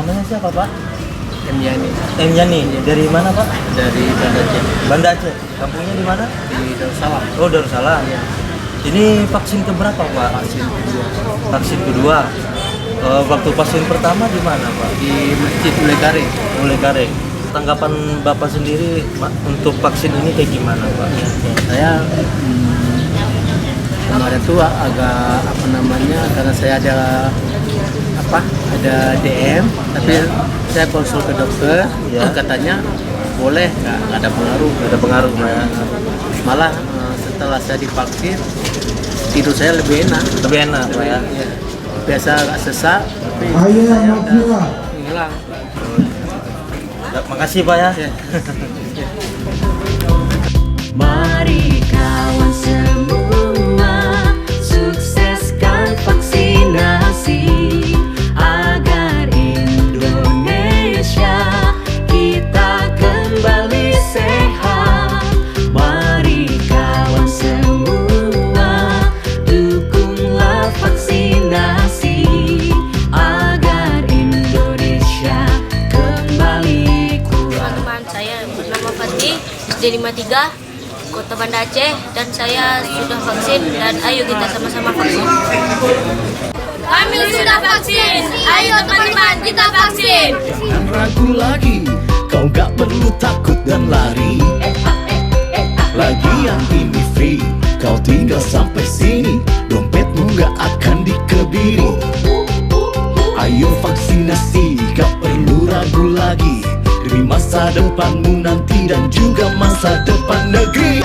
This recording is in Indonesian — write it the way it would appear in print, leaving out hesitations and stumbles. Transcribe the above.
Namanya siapa Pak? M Yani. M Yani. Dari mana Pak? Dari Banda Aceh. Banda Aceh. Kampungnya di mana? Di Darussalam. Oh, Darussalam. Ini vaksin keberapa Pak? Vaksin kedua Vaksin kedua. Waktu vaksin pertama di mana Pak? di Masjid Ulekare. Mulai Kare. Tanggapan Bapak sendiri Pak, untuk vaksin ini kayak gimana Pak? Saya kemarin tuh agak apa namanya, karena saya ada DM, tapi saya konsul ke dokter, Ya. katanya boleh, nggak ada pengaruh. Ada pengaruh Pak ya? Malah setelah saya divaksin, tidur saya lebih enak. Lebih enak Pak ya? Iya. Biasa agak sesak, tapi Ayo saya maju udah lah. hilang. Makasih Pak ya. Ya. Mari kawan semua sukseskan vaksinasi agar Indonesia kita kembali sehat. Mari kawan semua dukunglah vaksinasi agar Indonesia kembali kuat. Teman-teman, saya bernama Fatih, SD 53, Kota Banda Aceh, dan saya sudah vaksin, dan ayo kita sama-sama vaksin. Kami sudah vaksin, ayo teman-teman kita vaksin. Jangan ragu lagi, kau gak perlu takut dan lari. Lagi yang ini free, kau tinggal sampai sini, dompetmu gak akan dikebiri. Ayo vaksinasi, gak perlu ragu lagi, demi masa depanmu nanti dan juga masa depan negeri.